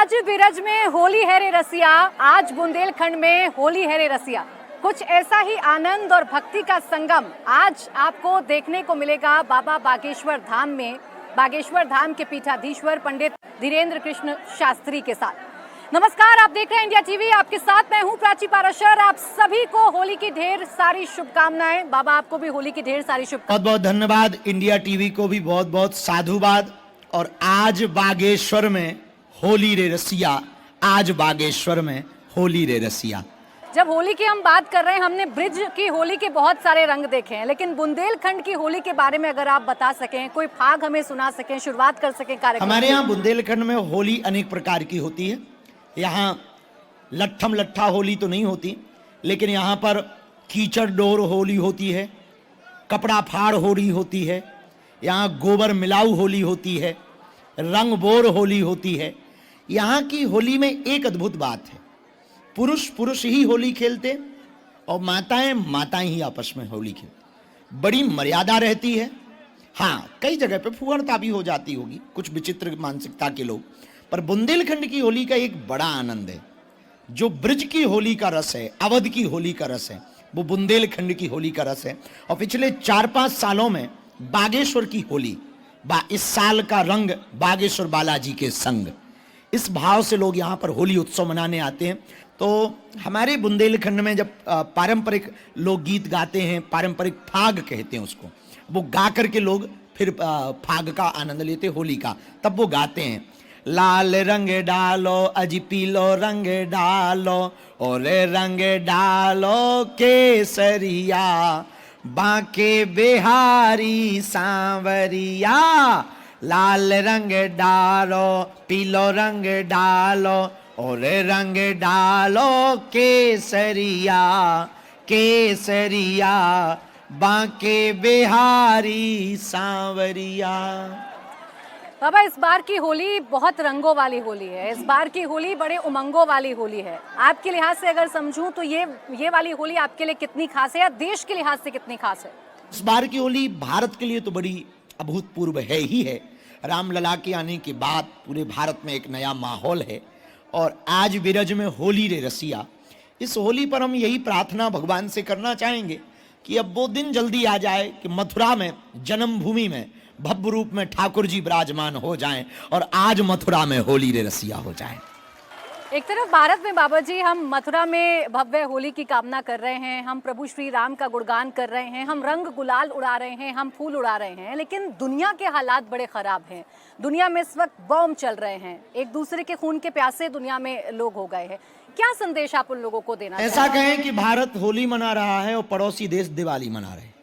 आज बीरज में होली है रे रसिया, आज बुंदेलखंड में होली है रे रसिया। कुछ ऐसा ही आनंद और भक्ति का संगम आज आपको देखने को मिलेगा बाबा बागेश्वर धाम में, बागेश्वर धाम के पीठाधीश्वर पंडित धीरेन्द्र कृष्ण शास्त्री के साथ। नमस्कार, आप देख रहे हैं इंडिया टीवी। आपके साथ मैं हूं प्राची पाराशर। आप सभी को होली की ढेर सारी शुभकामनाएं। बाबा आपको भी होली की ढेर सारी शुभकामनाएं। बहुत बहुत धन्यवाद। इंडिया टीवी को भी बहुत बहुत साधुवाद। और आज बागेश्वर में होली रे रसिया, आज बागेश्वर में होली रे रसिया। जब होली की हम बात कर रहे हैं, हमने ब्रिज की होली के बहुत सारे रंग देखे हैं, लेकिन बुंदेलखंड की होली के बारे में अगर आप बता सकें, कोई फाग हमें सुना सकें, शुरुआत कर सकें कार्यक्रम। हमारे यहाँ बुंदेलखंड में होली अनेक प्रकार की होती है। यहाँ लट्ठम लट्ठा होली तो नहीं होती, लेकिन यहाँ पर कीचड़ डोर होली होती है, कपड़ा फाड़ होली होती है, यहाँ गोबर मिलाऊ होली होती है, रंग बोर होली होती है। यहाँ की होली में एक अद्भुत बात है, पुरुष पुरुष ही होली खेलते और माताएं माताएं ही आपस में होली खेलती। बड़ी मर्यादा रहती है। हाँ, कई जगह पे फुहरता भी हो जाती होगी कुछ विचित्र मानसिकता के लोग, पर बुंदेलखंड की होली का एक बड़ा आनंद है। जो ब्रिज की होली का रस है, अवध की होली का रस है, वो बुंदेलखंड की होली का रस है। और पिछले 4-5 सालों में बागेश्वर की होली, इस साल का रंग बागेश्वर बालाजी के संग, इस भाव से लोग यहाँ पर होली उत्सव मनाने आते हैं। तो हमारे बुंदेलखंड में जब पारंपरिक लोकगीत गाते हैं, पारंपरिक फाग कहते हैं उसको, वो गा करके लोग फिर फाग का आनंद लेते, होली का, तब वो गाते हैं। लाल रंग डालो अजी पीलो रंग डालो, और रंग डालो केसरिया, बांके बिहारी सांवरिया। लाल रंग डालो पीलो रंग डालो, और रंग डालो केसरिया केसरिया, बांके बिहारी सांवरिया। बाबा, इस बार की होली बहुत रंगों वाली होली है। इस बार की होली बड़े उमंगों वाली होली है। आपके लिहाज से अगर समझूं तो ये वाली होली आपके लिए कितनी खास है, या देश के लिहाज से कितनी खास है? इस बार की होली भारत के लिए तो बड़ी अभूतपूर्व है ही है। रामलला के आने के बाद पूरे भारत में एक नया माहौल है। और आज बीरज में होली रे रसिया, इस होली पर हम यही प्रार्थना भगवान से करना चाहेंगे कि अब वो दिन जल्दी आ जाए कि मथुरा में, जन्मभूमि में, भव्य रूप में ठाकुर जी विराजमान हो जाएं और आज मथुरा में होली रे रसिया हो जाए। एक तरफ भारत में बाबा जी हम मथुरा में भव्य होली की कामना कर रहे हैं, हम प्रभु श्री राम का गुणगान कर रहे हैं, हम रंग गुलाल उड़ा रहे हैं, हम फूल उड़ा रहे हैं, लेकिन दुनिया के हालात बड़े खराब हैं। दुनिया में इस वक्त बॉम्ब चल रहे हैं, एक दूसरे के खून के प्यासे दुनिया में लोग हो गए हैं। क्या संदेश आप उन लोगों को देना? ऐसा कहें कि भारत होली मना रहा है और पड़ोसी देश दिवाली मना रहे हैं।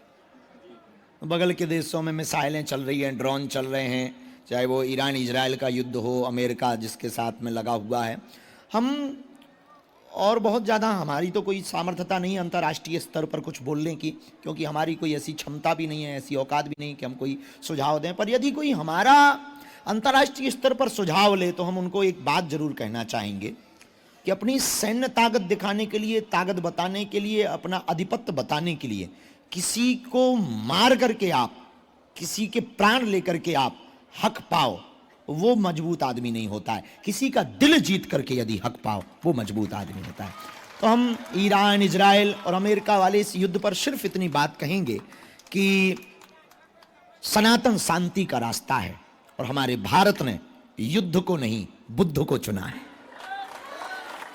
बगल के देशों में मिसाइलें चल रही हैं, ड्रोन चल रहे हैं, चाहे वो ईरान इजराइल का युद्ध हो, अमेरिका जिसके साथ में लगा हुआ है। हम और बहुत ज़्यादा, हमारी तो कोई सामर्थ्यता नहीं है अंतर्राष्ट्रीय स्तर पर कुछ बोलने की, क्योंकि हमारी कोई ऐसी क्षमता भी नहीं है, ऐसी औकात भी नहीं कि हम कोई सुझाव दें। पर यदि कोई हमारा अंतर्राष्ट्रीय स्तर पर सुझाव ले तो हम उनको एक बात जरूर कहना चाहेंगे कि अपनी सैन्य ताकत दिखाने के लिए, ताकत बताने के लिए, अपना आधिपत्य बताने के लिए किसी को मार करके आप, किसी के प्राण लेकर के आप हक पाओ, वो मजबूत आदमी नहीं होता है। किसी का दिल जीत करके यदि हक पाओ, वो मजबूत आदमी होता है। तो हम ईरान, इजराइल और अमेरिका वाले इस युद्ध पर सिर्फ इतनी बात कहेंगे कि सनातन शांति का रास्ता है और हमारे भारत ने युद्ध को नहीं, बुद्ध को चुना है।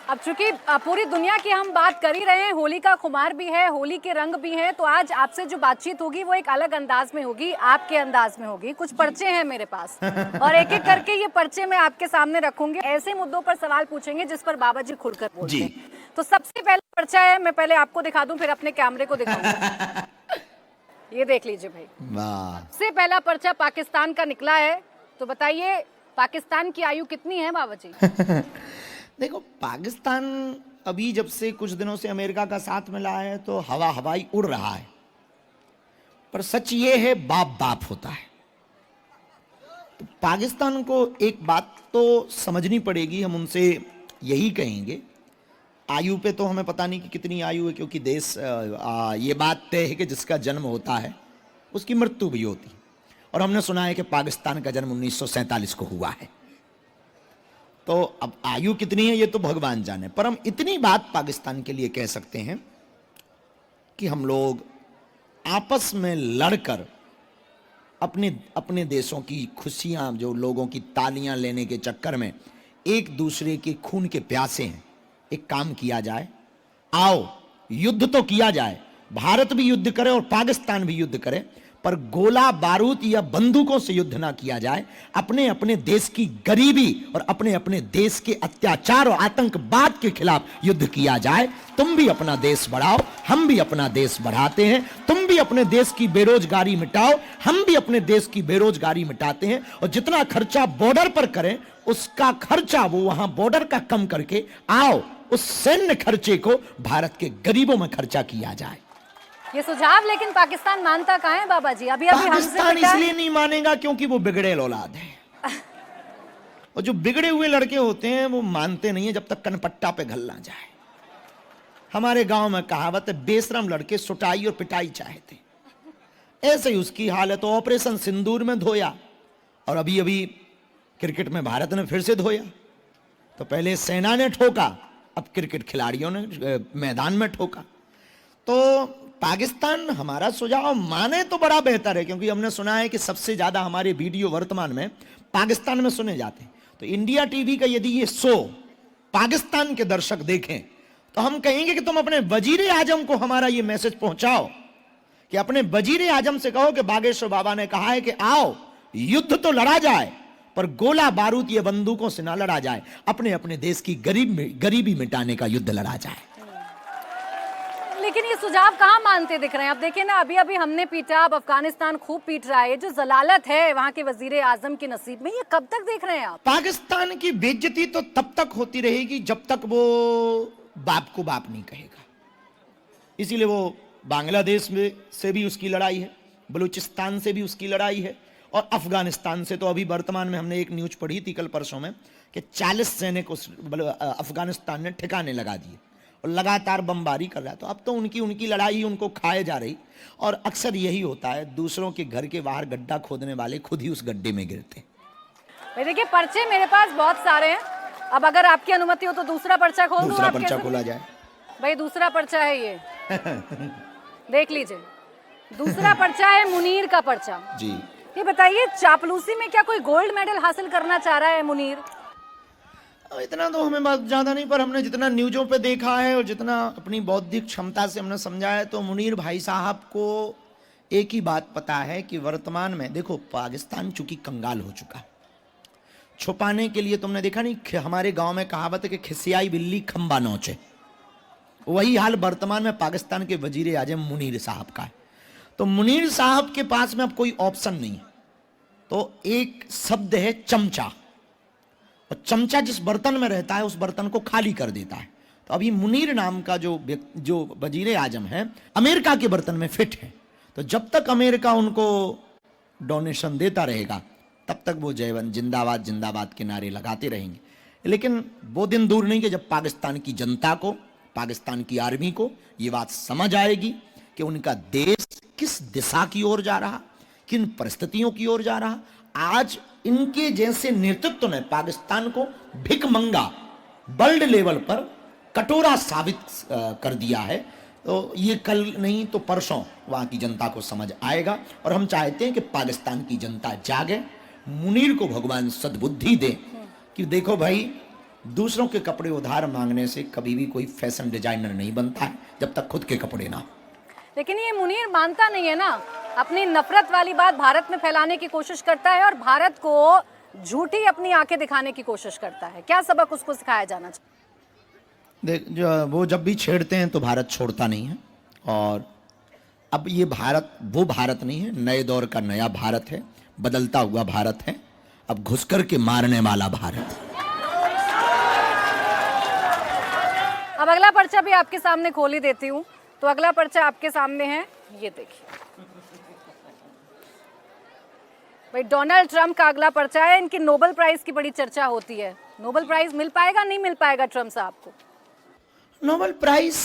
अब चूंकि पूरी दुनिया की हम बात कर ही रहे हैं, होली का खुमार भी है, होली के रंग भी हैं, तो आज आपसे जो बातचीत होगी वो एक अलग अंदाज में होगी, आपके अंदाज में होगी। कुछ पर्चे हैं मेरे पास और एक एक करके ये पर्चे मैं आपके सामने रखूंगी। ऐसे मुद्दों पर सवाल पूछेंगे जिस पर बाबा जी खुलकर बोलते हैं। तो सबसे पहला पर्चा है, मैं पहले आपको दिखा दूं, फिर अपने कैमरे को दिखाऊंगा। ये देख लीजिए भाई, सबसे पहला पर्चा पाकिस्तान का निकला है। तो बताइए, पाकिस्तान की आयु कितनी है बाबा जी? देखो, पाकिस्तान अभी जब से कुछ दिनों से अमेरिका का साथ मिला है तो हवाई उड़ रहा है। पर सच ये है, बाप बाप होता है। तो पाकिस्तान को एक बात तो समझनी पड़ेगी, हम उनसे यही कहेंगे। आयु पे तो हमें पता नहीं कि कितनी आयु है, क्योंकि देश ये बात तय है कि जिसका जन्म होता है उसकी मृत्यु भी होती है। और हमने सुना है कि पाकिस्तान का जन्म 1947 को हुआ है। तो अब आयु कितनी है ये तो भगवान जाने, पर हम इतनी बात पाकिस्तान के लिए कह सकते हैं कि हम लोग आपस में लड़कर अपने अपने देशों की खुशियां, जो लोगों की तालियां लेने के चक्कर में एक दूसरे के खून के प्यासे हैं, एक काम किया जाए। आओ युद्ध तो किया जाए, भारत भी युद्ध करे और पाकिस्तान भी युद्ध करे, पर गोला बारूद या बंदूकों से युद्ध ना किया जाए। अपने अपने देश की गरीबी और अपने अपने देश के अत्याचार और आतंकवाद के खिलाफ युद्ध किया जाए। तुम भी अपना देश बढ़ाओ, हम भी अपना देश बढ़ाते हैं। तुम भी अपने देश की बेरोजगारी मिटाओ, हम भी अपने देश की बेरोजगारी मिटाते हैं। और जितना खर्चा बॉर्डर पर करें उसका खर्चा वो वहां बॉर्डर का कम करके आओ उस सैन्य खर्चे को भारत के गरीबों में खर्चा किया जाए। ये सुझाव लेकिन पाकिस्तान मानता कहाँ है बाबा जी? अभी अभी पाकिस्तान इसलिए नहीं मानेगा क्योंकि वो बिगड़े औलाद है। और जो बिगड़े हुए लड़के होते हैं वो मानते नहीं है जब तक कनपट्टा पे घल ना जाए। हमारे गांव में कहावत है, बेशरम लड़के सुटाई और पिटाई चाहते। ऐसे ही उसकी हाल है। तो ऑपरेशन सिंदूर में धोया और अभी अभी क्रिकेट में भारत ने फिर से धोया। तो पहले सेना ने ठोका, अब क्रिकेट खिलाड़ियों ने मैदान में ठोका। तो पाकिस्तान हमारा सुझाव माने तो बड़ा बेहतर है, क्योंकि हमने सुना है कि सबसे ज्यादा हमारे वीडियो वर्तमान में पाकिस्तान में सुने जाते हैं। तो इंडिया टीवी का यदि ये शो पाकिस्तान के दर्शक देखें तो हम कहेंगे कि तुम अपने वजीर आजम को हमारा ये मैसेज पहुंचाओ कि अपने वजीर आजम से कहो कि बागेश्वर बाबा ने कहा है कि आओ युद्ध तो लड़ा जाए पर गोला बारूद ये बंदूकों से ना लड़ा जाए, अपने अपने देश की गरीबी मिटाने का युद्ध लड़ा जाए। लेकिन ये सुझाव कहाँ मानते दिख रहे हैं? अब देखिए ना, अभी अभी हमने पीटा, अब अफगानिस्तान खूब पीट रहा है। जो जलालत है वहां के वजीर आजम के नसीब में, ये कब तक देख रहे हैं आप? पाकिस्तान की बेइज्जती तो तब तक होती रहेगी जब तक वो बाप को बाप नहीं कहेगा। इसीलिए वो बांग्लादेश में से भी उसकी लड़ाई है, बलूचिस्तान से भी उसकी लड़ाई है, और अफगानिस्तान से तो अभी वर्तमान में हमने एक न्यूज पढ़ी थी कल परसों में कि 40 सैनिक अफगानिस्तान ने ठिकाने लगा दिए और लगातार बमबारी कर रहा है। तो अब तो उनकी लड़ाई उनको खाए जा रही। और अक्सर यही होता है, दूसरों के घर के बाहर गड्ढा खोदने वाले खुद ही उस गड्ढे में गिरते। देखिए पर्चे मेरे पास बहुत सारे हैं। अब अगर आपकी अनुमति हो तो दूसरा पर्चा खोल दूं? दूसरा पर्चा खोला जाए भाई। दूसरा पर्चा है ये देख लीजिए। दूसरा पर्चा है मुनीर का पर्चा जी। ये बताइए, चापलूसी में क्या कोई गोल्ड मेडल हासिल करना चाह रहा है मुनीर? इतना तो हमें बात ज्यादा नहीं, पर हमने जितना न्यूज़ों पे देखा है और जितना अपनी बौद्धिक क्षमता से हमने समझा है, तो मुनीर भाई साहब को एक ही बात पता है कि वर्तमान में देखो पाकिस्तान चूंकि कंगाल हो चुका, छुपाने के लिए तुमने देखा नहीं, हमारे गांव में कहावत है कि खिसियाई बिल्ली खंबा नोचे। वही हाल वर्तमान में पाकिस्तान के वजीर आजम मुनीर साहब का है। तो मुनीर साहब के पास में अब कोई ऑप्शन नहीं है। तो एक शब्द है चमचा, और चमचा जिस बर्तन में रहता है उस बर्तन को खाली कर देता है। तो अभी मुनीर नाम का जो वजीर आजम है अमेरिका के बर्तन में फिट है। तो जब तक अमेरिका उनको डोनेशन देता रहेगा तब तक वो जयवन जिंदाबाद जिंदाबाद के नारे लगाते रहेंगे। लेकिन वो दिन दूर नहीं कि जब पाकिस्तान की जनता को, पाकिस्तान की आर्मी को ये बात समझ आएगी कि उनका देश किस दिशा की ओर जा रहा, किन परिस्थितियों की ओर जा रहा। आज इनके जैसे नेतृत्व ने पाकिस्तान को भिखमंगा वर्ल्ड लेवल पर कटोरा साबित कर दिया है। तो ये कल नहीं तो परसों वहां की जनता को समझ आएगा। और हम चाहते हैं कि पाकिस्तान की जनता जागे, मुनीर को भगवान सद्बुद्धि दे कि देखो भाई, दूसरों के कपड़े उधार मांगने से कभी भी कोई फैशन डिजाइनर नहीं बनता है जब तक खुद के कपड़े ना। लेकिन ये मुनीर मानता नहीं है ना, अपनी नफरत वाली बात भारत में फैलाने की कोशिश करता है और भारत को झूठी अपनी आंखें दिखाने की कोशिश करता है। क्या सबक उसको सिखाया जाना चाहिए? देख, वो जब भी छेड़ते हैं तो भारत छोड़ता नहीं है। और अब ये भारत वो भारत नहीं है, नए दौर का नया भारत है, बदलता हुआ भारत है, अब घुसकर के मारने वाला भारत। अब अगला पर्चा भी आपके सामने खोल ही देती हूँ। तो अगला पर्चा आपके सामने है, ये देखिए भाई, डोनाल्ड ट्रंप का अगला पर्चा है। इनकी नोबेल प्राइज की बड़ी चर्चा होती है। नोबेल प्राइज मिल पाएगा, नहीं मिल पाएगा ट्रंप साहब को? नोबेल प्राइज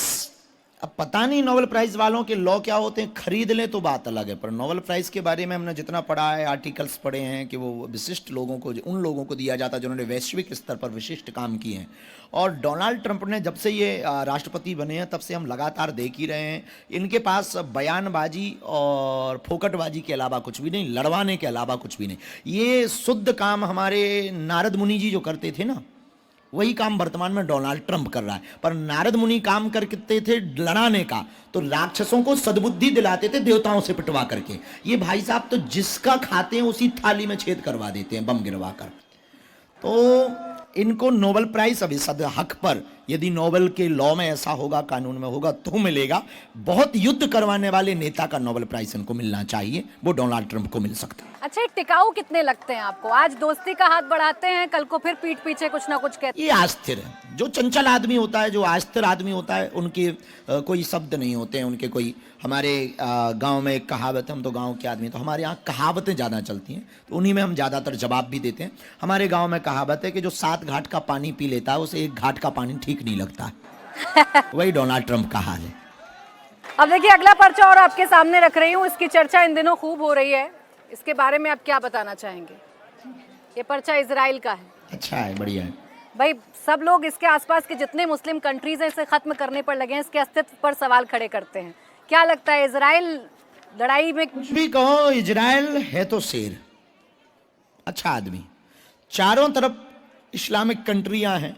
अब पता नहीं नोबेल प्राइज वालों के लॉ क्या होते हैं, खरीद लें तो बात अलग है, पर नोबेल प्राइज के बारे में हमने जितना पढ़ा है, आर्टिकल्स पढ़े हैं कि वो विशिष्ट लोगों को, उन लोगों को दिया जाता है जिन्होंने वैश्विक स्तर पर विशिष्ट काम किए हैं। और डोनाल्ड ट्रंप ने जब से ये राष्ट्रपति बने हैं तब से हम लगातार देख ही रहे हैं, इनके पास बयानबाजी और फोकटबाजी के अलावा कुछ भी नहीं, लड़वाने के अलावा कुछ भी नहीं। ये शुद्ध काम हमारे नारद मुनि जी जो करते थे ना, वही काम वर्तमान में डोनाल्ड ट्रंप कर रहा है। पर नारद मुनि काम करते थे लड़ाने का, तो राक्षसों को सद्बुद्धि दिलाते थे देवताओं से पिटवा करके। ये भाई साहब तो जिसका खाते हैं उसी थाली में छेद करवा देते हैं बम गिरवा कर। तो इनको नोबेल प्राइज अभी सद हक पर, यदि नोबेल के लॉ में ऐसा होगा, कानून में होगा तो मिलेगा। बहुत युद्ध करवाने वाले नेता का नोबेल प्राइज इनको मिलना चाहिए, वो डोनाल्ड ट्रंप को मिल सकता है। अच्छा, ये टिकाऊ कितने लगते हैं आपको? आज दोस्ती का हाथ बढ़ाते हैं, कल को फिर पीठ पीछे कुछ ना कुछ कहते हैं। ये आस्थिर है। जो चंचल आदमी होता है, जो आस्थिर आदमी होता है, उनके कोई शब्द नहीं होते हैं, उनके कोई। हमारे गांव में एक कहावत है, हम तो गांव के आदमी, तो हमारे यहाँ कहावतें ज़्यादा चलती हैं, तो उन्हीं में हम ज़्यादातर जवाब भी देते हैं। हमारे गांव में कहावत है कि जो 7 घाट का पानी पी लेता है उसे 1 घाट का पानी ठीक नहीं लगता। वही डोनाल्ड ट्रंप का हाल है। अब देखिए, अगला पर्चा और आपके सामने रख रही हूँ। इसकी चर्चा इन दिनों खूब हो रही है, इसके बारे में आप क्या बताना चाहेंगे? ये पर्चा इजराइल का है। अच्छा है, बढ़िया है भाई। सब लोग इसके आसपास के जितने मुस्लिम कंट्रीज हैं इसे खत्म करने पर लगे हैं, इसके अस्तित्व पर सवाल खड़े करते हैं। क्या लगता है, इजराइल लड़ाई में? कुछ भी कहो, इजराइल है तो शेर, अच्छा आदमी। चारों तरफ इस्लामिक कंट्रियां हैं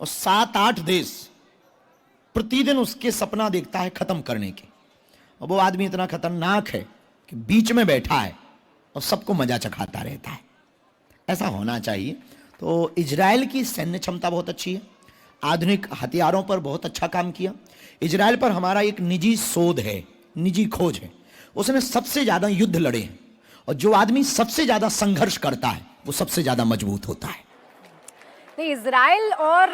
और 7-8 देश प्रतिदिन उसके सपना देखता है खत्म करने के। और वो आदमी इतना खतरनाक है कि बीच में बैठा है और सबको मजा चखाता रहता है। ऐसा होना चाहिए। तो इजराइल की सैन्य क्षमता बहुत अच्छी है, आधुनिक हथियारों पर बहुत अच्छा काम किया। इजराइल पर हमारा एक निजी शोध है, निजी खोज है। उसने सबसे ज़्यादा युद्ध लड़े हैं, और जो आदमी सबसे ज़्यादा संघर्ष करता है वो सबसे ज़्यादा मजबूत होता है। इजराइल और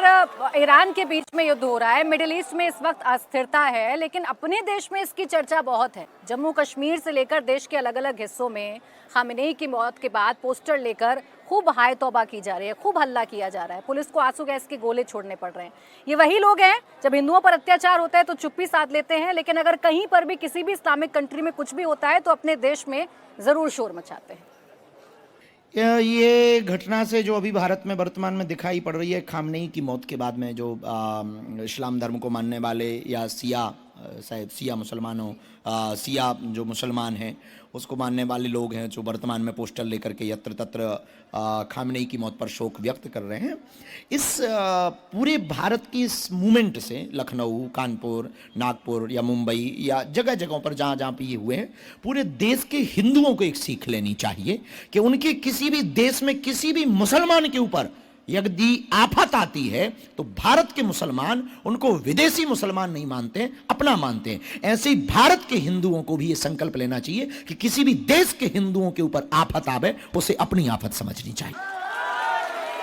ईरान के बीच में युद्ध हो रहा है, मिडिल ईस्ट में इस वक्त अस्थिरता है, लेकिन अपने देश में इसकी चर्चा बहुत है। जम्मू कश्मीर से लेकर देश के अलग अलग हिस्सों में खामेनेई की मौत के बाद पोस्टर लेकर खूब हाय तौबा की जा रही है, खूब हल्ला किया जा रहा है, पुलिस को आंसू गैस के गोले छोड़ने पड़ रहे हैं। ये वही लोग हैं जब हिंदुओं पर अत्याचार होता है तो चुप्पी साध लेते हैं, लेकिन अगर कहीं पर भी किसी भी इस्लामिक कंट्री में कुछ भी होता है तो अपने देश में जरूर शोर मचाते हैं। ये घटना से जो अभी भारत में वर्तमान में दिखाई पड़ रही है, खामनेई की मौत के बाद में, जो इस्लाम धर्म को मानने वाले या सिया मुसलमानों, सिया जो मुसलमान हैं उसको मानने वाले लोग हैं, जो वर्तमान में पोस्टर लेकर के यत्र तत्र खामनेई की मौत पर शोक व्यक्त कर रहे हैं। इस पूरे भारत की इस मूवमेंट से लखनऊ, कानपुर, नागपुर या मुंबई या जगह जगहों पर जहाँ जहाँ पे ये हुए हैं, पूरे देश के हिंदुओं को एक सीख लेनी चाहिए कि उनके किसी भी देश में किसी भी मुसलमान के ऊपर यदि आफत आती है तो भारत के मुसलमान उनको विदेशी मुसलमान नहीं मानते, अपना मानते हैं। ऐसे ही भारत के हिंदुओं को भी ये संकल्प लेना चाहिए कि किसी भी देश के हिंदुओं के ऊपर आफत आवे, उसे अपनी आफत समझनी चाहिए।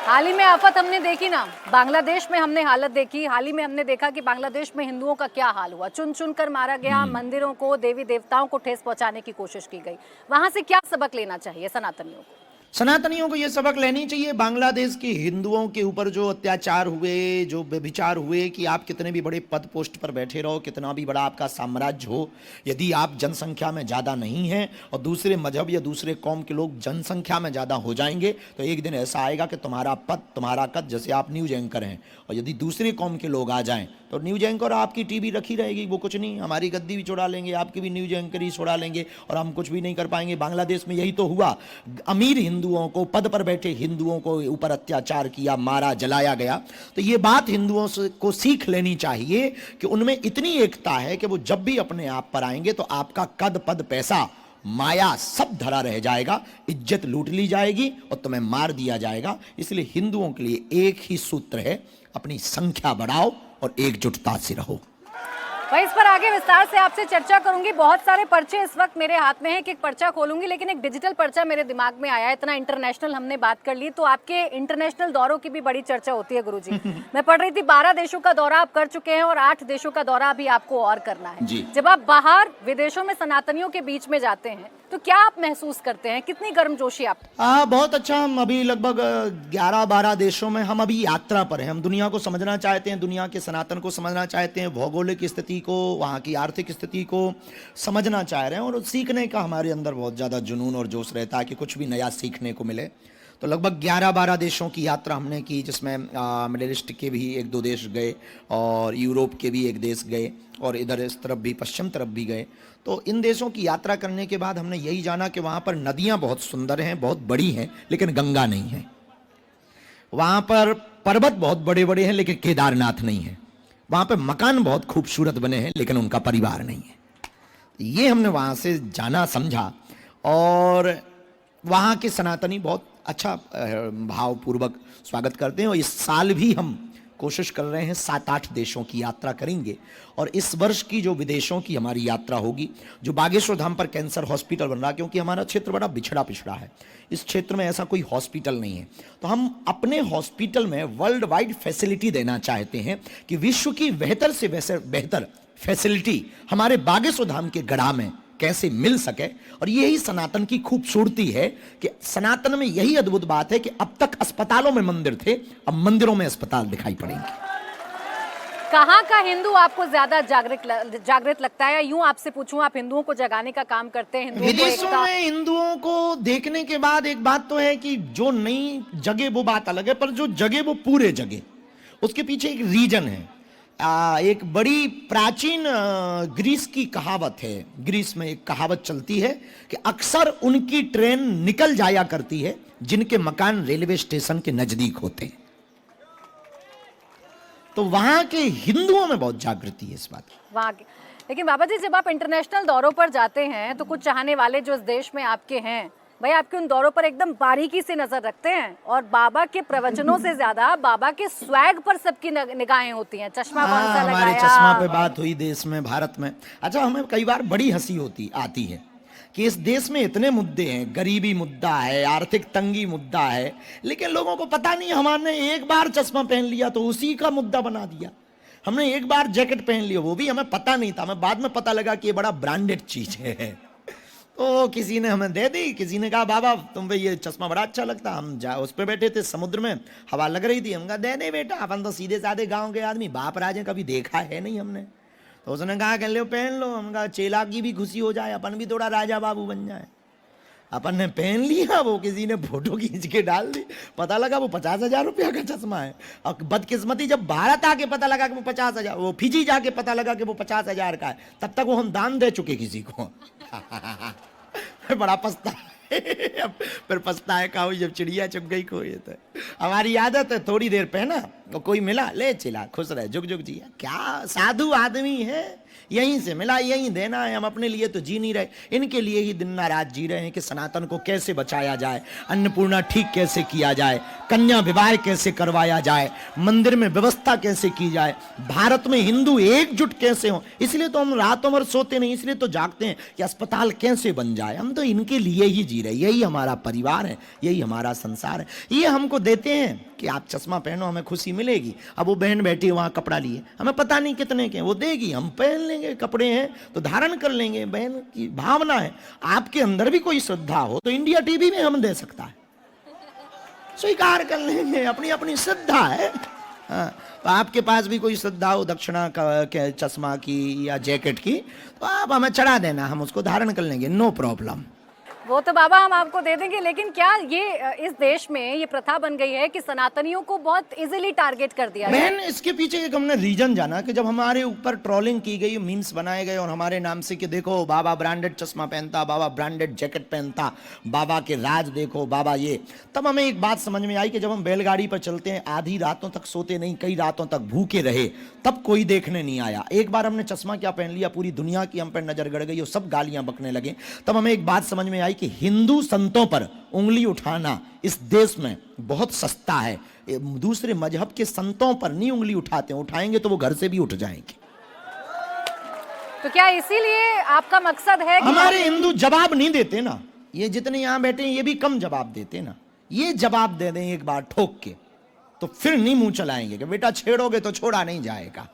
हाल ही में आफत हमने देखी ना, बांग्लादेश में हमने हालत देखी। हाल ही में हमने देखा कि बांग्लादेश में हिंदुओं का क्या हाल हुआ, चुन चुन कर मारा गया, मंदिरों को, देवी देवताओं को ठेस पहुंचाने की कोशिश की गई। वहां से क्या सबक लेना चाहिए सनातनियों को? सनातनियों को यह सबक लेनी चाहिए, बांग्लादेश के हिंदुओं के ऊपर जो अत्याचार हुए, जो व्यभिचार हुए, कि आप कितने भी बड़े पद पोस्ट पर बैठे रहो, कितना भी बड़ा आपका साम्राज्य हो, यदि आप जनसंख्या में ज़्यादा नहीं हैं और दूसरे मजहब या दूसरे कौम के लोग जनसंख्या में ज़्यादा हो जाएंगे, तो एक दिन ऐसा आएगा कि तुम्हारा पद, तुम्हारा कद, जैसे आप न्यूज एंकर हैं और यदि दूसरे कौम के लोग आ जाएं तो न्यूज एंकर आपकी टीवी रखी रहेगी, वो कुछ नहीं, हमारी गद्दी भी छुड़ा लेंगे, आपकी भी न्यूज एंकर ही छुड़ा लेंगे और हम कुछ भी नहीं कर पाएंगे। बांग्लादेश में यही तो हुआ, अमीर हिंदुओं को, पद पर बैठे हिंदुओं को ऊपर अत्याचार किया, मारा, जलाया गया। तो ये बात हिंदुओं को सीख लेनी चाहिए कि उनमें इतनी एकता है कि वो जब भी अपने आप पर आएंगे तो आपका कद, पद, पैसा, माया सब धरा रह जाएगा, इज्जत लूट ली जाएगी और तुम्हें मार दिया जाएगा। इसलिए हिंदुओं के लिए एक ही सूत्र है, अपनी संख्या बढ़ाओ और एकजुटता से रहो। मैं इस पर आगे विस्तार से आपसे चर्चा करूंगी। बहुत सारे पर्चे इस वक्त मेरे हाथ में हैं कि एक पर्चा खोलूंगी, लेकिन एक डिजिटल पर्चा मेरे दिमाग में आया। इतना इंटरनेशनल हमने बात कर ली, तो आपके इंटरनेशनल दौरों की भी बड़ी चर्चा होती है गुरुजी। मैं पढ़ रही थी 12 देशों का दौरा आप कर चुके हैं और 8 देशों का दौरा अभी आपको और करना है। जब आप बाहर विदेशों में सनातनियों के बीच में जाते हैं तो क्या आप महसूस करते हैं, कितनी गर्मजोशी आप? बहुत अच्छा। हम अभी लगभग 11-12 देशों में हम अभी यात्रा पर हैं। हम दुनिया को समझना चाहते हैं, दुनिया के सनातन को समझना चाहते हैं, भौगोलिक स्थिति को, वहाँ की आर्थिक स्थिति को समझना चाह रहे हैं और सीखने का हमारे अंदर बहुत ज़्यादा जुनून और जोश रहता है कि कुछ भी नया सीखने को मिले। तो लगभग 11-12 देशों की यात्रा हमने की, जिसमें मिडिल ईस्ट के भी 1-2 देश गए और यूरोप के भी 1 देश गए और इधर इस तरफ भी, पश्चिम तरफ भी गए। तो इन देशों की यात्रा करने के बाद हमने यही जाना कि वहाँ पर नदियाँ बहुत सुंदर हैं, बहुत बड़ी हैं, लेकिन गंगा नहीं है। वहाँ पर पर्वत बहुत बड़े बड़े हैं, लेकिन केदारनाथ नहीं है। वहाँ पर मकान बहुत खूबसूरत बने हैं, लेकिन उनका परिवार नहीं है। ये हमने वहाँ से जाना, समझा और वहाँ के सनातनी बहुत अच्छा भावपूर्वक स्वागत करते हैं। और इस साल भी हम कोशिश कर रहे हैं 7-8 देशों की यात्रा करेंगे। और इस वर्ष की जो विदेशों की हमारी यात्रा होगी, जो बागेश्वर धाम पर कैंसर हॉस्पिटल बन रहा है, क्योंकि हमारा क्षेत्र बड़ा बिछड़ा पिछड़ा है, इस क्षेत्र में ऐसा कोई हॉस्पिटल नहीं है, तो हम अपने हॉस्पिटल में वर्ल्ड वाइड फैसिलिटी देना चाहते हैं कि विश्व की बेहतर से बेहतर फैसिलिटी हमारे बागेश्वर धाम के गढ़ा में कैसे मिल सके। और यही सनातन की खूबसूरती है कि सनातन में यही अद्भुत बात है कि अब तक अस्पतालों में मंदिर थे, अब मंदिरों में अस्पताल दिखाई पड़ेंगे। कहाँ का हिंदू आपको ज्यादा जागृत लगता है? यूं आपसे पूछूं, आप हिंदुओं को जगाने का काम करते हैं, विदेशों में हिंदुओं को देखने के बाद एक बात तो है कि जो नहीं जगे वो बात अलग है, पर जो जगे वो पूरे जगे। उसके पीछे एक रीजन है। एक बड़ी प्राचीन ग्रीस की कहावत है, ग्रीस में एक कहावत चलती है कि अक्सर उनकी ट्रेन निकल जाया करती है जिनके मकान रेलवे स्टेशन के नजदीक होते हैं। तो वहां के हिंदुओं में बहुत जागृति है इस बात की। वहां के, लेकिन बाबा जी जब आप इंटरनेशनल दौरों पर जाते हैं तो कुछ चाहने वाले जो इस देश में आपके हैं, भाई आपके उन दौरों पर एकदम बारीकी से नजर रखते हैं और बाबा के प्रवचनों से ज्यादा बाबा के स्वैग पर सबकी निगाहें होती हैं। चश्मा कौन सा लगाया? हमारे चश्मा पे बात हुई देश में, भारत में। अच्छा, हमें कई बार बड़ी हंसी आती है कि इस देश में इतने मुद्दे हैं, गरीबी मुद्दा है, आर्थिक तंगी मुद्दा है, लेकिन लोगों को पता नहीं। हमारे एक बार चश्मा पहन लिया तो उसी का मुद्दा बना दिया। हमने एक बार जैकेट पहन लिया, वो भी हमें पता नहीं था, हमें बाद में पता लगा कि ये बड़ा ब्रांडेड चीज है। तो किसी ने हमें दे दी, किसी ने कहा बाबा तुम पे ये चश्मा बड़ा अच्छा लगता। हम उस पे बैठे थे, समुद्र में हवा लग रही थी, हम कहा दे दे बेटा, अपन तो सीधे साधे गांव के आदमी, बाप राजे कभी देखा है नहीं हमने। तो उसने कहा कह लो पहन लो। हम कहा चेला की भी खुशी हो जाए, अपन भी थोड़ा राजा बाबू बन जाए। अपन ने पहन लिया, वो किसी ने फोटो खींच के डाल दी, पता लगा वो 50,000 रुपया का चश्मा है। और बदकिस्मती जब भारत आके पता लगा कि वो 50,000, वो फिजी जाके पता लगा कि वो 50,000 का है, तब तक वो हम दान दे चुके किसी को। बड़ा पछता फिर पछताए का जब चिड़िया चुग गई खोए। तो हमारी आदत है, थोड़ी देर पहना तो कोई मिला ले चिल्ला, खुश रहे, जुग जुग जिया। क्या साधु आदमी है, यहीं से मिला यहीं देना है। हम अपने लिए तो जी नहीं रहे, इनके लिए ही दिन रात जी रहे हैं कि सनातन को कैसे बचाया जाए, अन्नपूर्णा ठीक कैसे किया जाए, कन्या विवाह कैसे करवाया जाए, मंदिर में व्यवस्था कैसे की जाए, भारत में हिंदू एकजुट कैसे हो। इसलिए तो हम रातों भर सोते नहीं, इसलिए तो जागते हैं कि अस्पताल कैसे बन जाए। हम तो इनके लिए ही जी रहे, यही हमारा परिवार है, यही हमारा संसार है। ये हमको देते हैं कि आप चश्मा पहनो, हमें खुशी मिलेगी। अब वो बहन बैठी है वहाँ कपड़ा लिए, हमें पता नहीं कितने के, वो देगी, हम पहन लेंगे, कपड़े हैं तो धारण कर लेंगे। बहन की भावना है। आपके अंदर भी कोई श्रद्धा हो तो इंडिया टीवी में हम दे सकता है, स्वीकार कर लेंगे, अपनी अपनी श्रद्धा है। हाँ, तो आपके पास भी कोई श्रद्धा हो दक्षिणा के चश्मा की या जैकेट की, तो आप हमें चढ़ा देना, हम उसको धारण कर लेंगे, नो प्रॉब्लम। वो तो बाबा हम आपको दे देंगे, लेकिन क्या ये इस देश में ये प्रथा बन गई है कि सनातनियों को बहुत इजीली टारगेट कर दिया बहन, इसके पीछे एक हमने रीजन जाना कि जब हमारे ऊपर ट्रोलिंग की गई, मीम्स बनाए गए और हमारे नाम से कि देखो बाबा ब्रांडेड चश्मा पहनता, बाबा ब्रांडेड जैकेट पहनता, बाबा के राज देखो, बाबा ये, तब हमें एक बात समझ में आई कि जब हम बैलगाड़ी पर चलते हैं, आधी रातों तक सोते नहीं, कई रातों तक भूखे रहे, तब कोई देखने नहीं आया। एक बार हमने चश्मा क्या पहन लिया, पूरी दुनिया की हम पर नजर गड़ गई और सब गालियां बकने लगे। तब हमें एक बात समझ में आई कि हिंदू संतों पर उंगली उठाना इस देश में बहुत सस्ता है। दूसरे मजहब के संतों पर नहीं उंगली उठाते, उठाएंगे तो वो घर से भी उठ जाएंगे। तो क्या इसीलिए आपका मकसद है कि हमारे हिंदू जवाब नहीं देते ना, ये जितने यहां बैठे हैं ये भी कम जवाब देते ना। ये जवाब दे दें एक बार ठोक के तो फिर नहीं मुंह चलाएंगे कि बेटा छेड़ोगे तो छोड़ा नहीं जाएगा।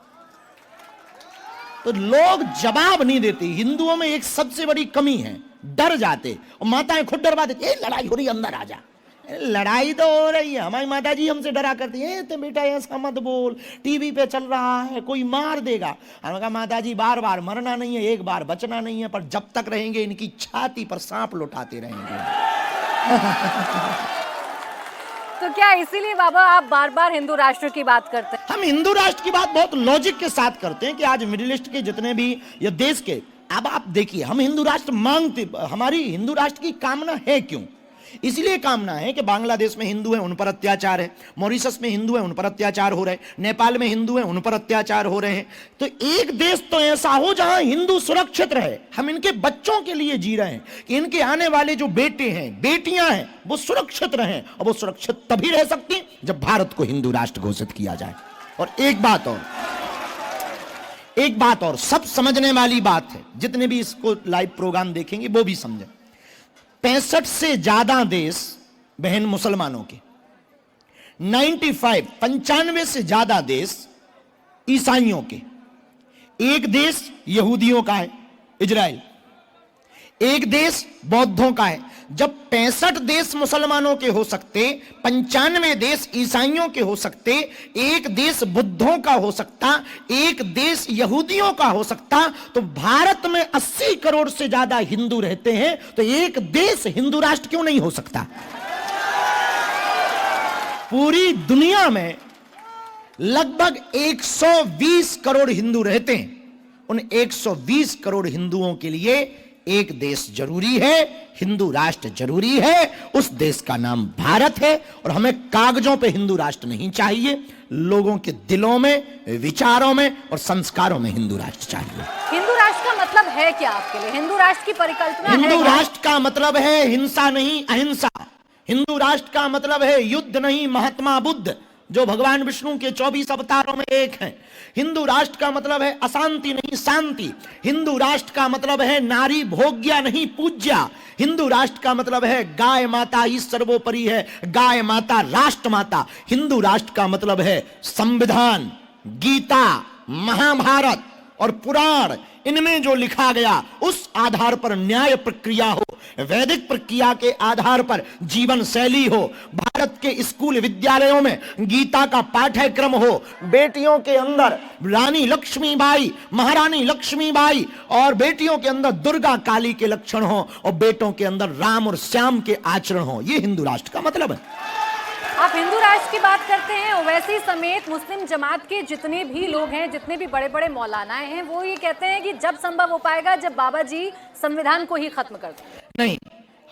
तो लोग जवाब नहीं देते। हिंदुओं में एक सबसे बड़ी कमी है, डर जाते और माताएं खुद डरवा देती, लड़ाई हो रही अंदर आ जा। लड़ाई तो हो रही है, हमारी माता जी हमसे डरा करती है, तो बेटा ऐसा मत बोल, टीवी पे चल रहा है, कोई मार देगा। हमने कहा माता जी बार बार मरना नहीं है, एक बार बचना नहीं है, पर जब तक रहेंगे इनकी छाती पर सांप लौटाते रहेंगे। तो क्या इसीलिए बाबा आप बार बार हिंदू राष्ट्र की बात करते हैं? हम हिंदू राष्ट्र की बात बहुत लॉजिक के साथ करते हैं कि आज मिडिल ईस्ट के जितने भी या देश के, अब आप देखिए हम हिंदू राष्ट्र मांगते, हमारी हिंदू राष्ट्र की कामना है क्यों? इसलिए कामना है कि बांग्लादेश में हिंदू है, उन पर अत्याचार है, मॉरिशस में हिंदू है, उन पर अत्याचार हो रहे हैं, नेपाल में हिंदू है, उन पर अत्याचार हो रहे हैं। तो एक देश तो ऐसा हो जहां हिंदू सुरक्षित रहे। हम इनके बच्चों के लिए जी रहे हैं कि इनके आने वाले जो बेटे हैं, बेटियां हैं, वो सुरक्षित रहें, और वो सुरक्षित तभी रह सकती जब भारत को हिंदू राष्ट्र घोषित किया जाए। और एक बात और सब समझने वाली बात है, जितने भी इसको लाइव प्रोग्राम देखेंगे वो भी समझें। 65 से ज्यादा देश बहन मुसलमानों के, 95 से ज्यादा देश ईसाइयों के, एक देश यहूदियों का है इजराइल, एक देश बौद्धों का है। जब 65 देश मुसलमानों के हो सकते, 95 देश ईसाइयों के हो सकते, एक देश बुद्धों का हो सकता, एक देश यहूदियों का हो सकता, तो भारत में 80 करोड़ से ज्यादा हिंदू रहते हैं, तो एक देश हिंदू राष्ट्र क्यों नहीं हो सकता? पूरी दुनिया में लगभग 120 करोड़ हिंदू रहते हैं। उन 120 करोड़ हिंदुओं के लिए एक देश जरूरी है, हिंदू राष्ट्र जरूरी है, उस देश का नाम भारत है। और हमें कागजों पे हिंदू राष्ट्र नहीं चाहिए, लोगों के दिलों में, विचारों में और संस्कारों में हिंदू राष्ट्र चाहिए। हिंदू राष्ट्र का मतलब है क्या आपके लिए? हिंदू राष्ट्र की परिकल्पना है हिंदू क्या? राष्ट्र का मतलब है हिंसा नहीं अहिंसा। हिंदू राष्ट्र का मतलब है युद्ध नहीं महात्मा बुद्ध, जो भगवान विष्णु के 24 अवतारों में एक हैं। हिंदू राष्ट्र का मतलब है अशांति नहीं शांति। हिंदू राष्ट्र का मतलब है नारी भोग्या नहीं पूज्या। हिंदू राष्ट्र का मतलब है गाय माता ही सर्वोपरि है, गाय माता राष्ट्र माता। हिंदू राष्ट्र का मतलब है संविधान, गीता, महाभारत और पुराण, इनमें जो लिखा गया उस आधार पर न्याय प्रक्रिया हो, वैदिक प्रक्रिया के आधार पर जीवन शैली हो, भारत के स्कूल विद्यालयों में गीता का पाठ्यक्रम हो, बेटियों के अंदर रानी लक्ष्मीबाई, महारानी लक्ष्मीबाई, और बेटियों के अंदर दुर्गा काली के लक्षण हो, और बेटों के अंदर राम और श्याम के आचरण हो। यह हिंदू राष्ट्र का मतलब है। आप हिंदू राष्ट्र की बात करते हैं, ओवैसी समेत मुस्लिम जमात के जितने भी लोग हैं, जितने भी बड़े बड़े मौलानाएं हैं, वो ये कहते हैं कि जब संभव हो पाएगा जब बाबा जी संविधान को ही खत्म कर दें। नहीं,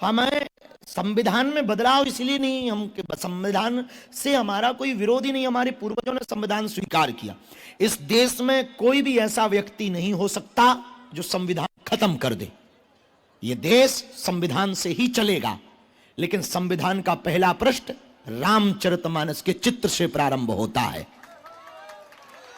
हमें संविधान में बदलाव इसलिए नहीं, हम संविधान से हमारा कोई विरोध ही नहीं, हमारे पूर्वजों ने संविधान स्वीकार किया। इस देश में कोई भी ऐसा व्यक्ति नहीं हो सकता जो संविधान खत्म कर दे। यह देश संविधान से ही चलेगा, लेकिन संविधान का पहला पृष्ठ रामचरितमानस के चित्र से प्रारंभ होता है।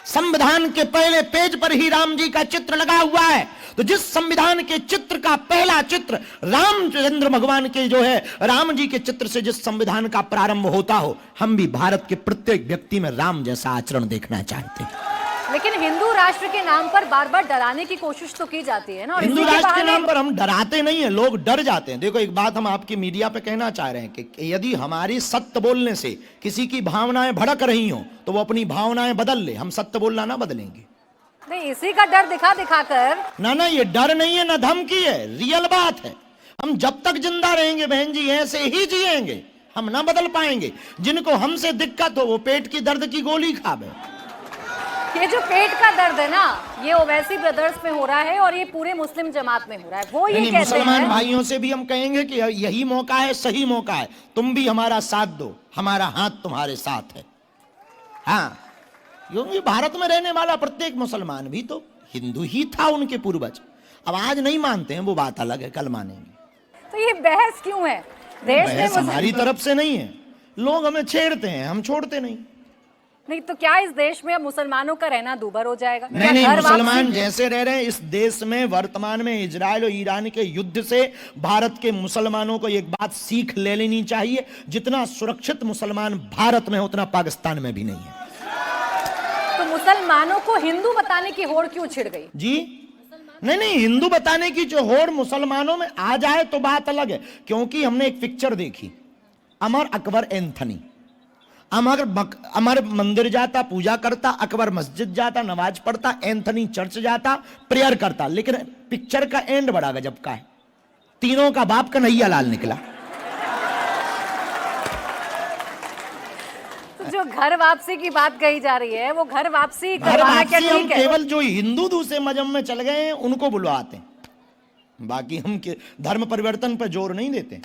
संविधान के पहले पेज पर ही राम जी का चित्र लगा हुआ है। तो जिस संविधान के चित्र का पहला चित्र रामचंद्र भगवान के जो है राम जी के चित्र से जिस संविधान का प्रारंभ होता हो, हम भी भारत के प्रत्येक व्यक्ति में राम जैसा आचरण देखना चाहते हैं। लेकिन हिंदू राष्ट्र के नाम पर बार बार डराने की कोशिश तो की जाती है ना। हिंदू राष्ट्र के नाम पर हम डराते नहीं है, लोग डर जाते हैं। देखो, एक बात हम आपकी मीडिया पे कहना चाह रहे हैं कि यदि हमारी सत्य बोलने से किसी की भावनाएं भड़क रही हो तो वो अपनी भावनाएं बदल ले, हम सत्य बोलना ना बदलेंगे। नहीं, इसी का डर दिखा कर ना, ये डर नहीं है ना धमकी है, रियल बात है। हम जब तक जिंदा रहेंगे बहन जी ऐसे ही जिएंगे, हम ना बदल पाएंगे। जिनको हमसे दिक्कत हो वो पेट की दर्द की गोली खावे। ये जो पेट का दर्द है ना, ये ओवैसी ब्रदर्स में हो रहा है और ये पूरे मुस्लिम जमात में हो रहा है। वो ये कहते हैं, मुसलमान भाइयों से भी हम कहेंगे कि यही मौका है, सही मौका है, तुम भी हमारा साथ दो, हमारा हाथ तुम्हारे साथ है। हाँ, क्योंकि भारत में रहने वाला प्रत्येक मुसलमान भी तो हिंदू ही था, उनके पूर्वज। अब आज नहीं मानते हैं, वो बात अलग है, कल मानेंगे। तो ये बहस क्यों है? देश में हमारी तरफ से नहीं है, लोग हमें छेड़ते हैं, हम छोड़ते नहीं। नहीं तो क्या इस देश में अब मुसलमानों का रहना दूभर हो जाएगा? नहीं, मुसलमान जैसे रह रहे हैं इस देश में, वर्तमान में इजराइल और ईरान के युद्ध से भारत के मुसलमानों को एक बात सीख ले लेनी चाहिए, जितना सुरक्षित मुसलमान भारत में उतना पाकिस्तान में भी नहीं है। तो मुसलमानों को हिंदू बताने की होड़ क्यों छिड़ गई? जी, नहीं नहीं, हिंदू बताने की जो होड़ मुसलमानों में आ जाए तो बात अलग है। क्योंकि हमने एक पिक्चर देखी, अमर अकबर एंथनी। अमर मंदिर जाता, पूजा करता, अकबर मस्जिद जाता, नमाज पढ़ता, एंथनी चर्च जाता, प्रेयर करता। लेकिन पिक्चर का एंड बड़ा गजब का है, तीनों का बाप कन्हैया लाल निकला। जो घर वापसी की बात कही जा रही है, वो घर वापसी करवाना क्या हम ठीक है? केवल जो हिंदू दूसरे मजहब में चल गए हैं उनको बुलवाते हैं, बाकी हम धर्म परिवर्तन पर जोर नहीं देते।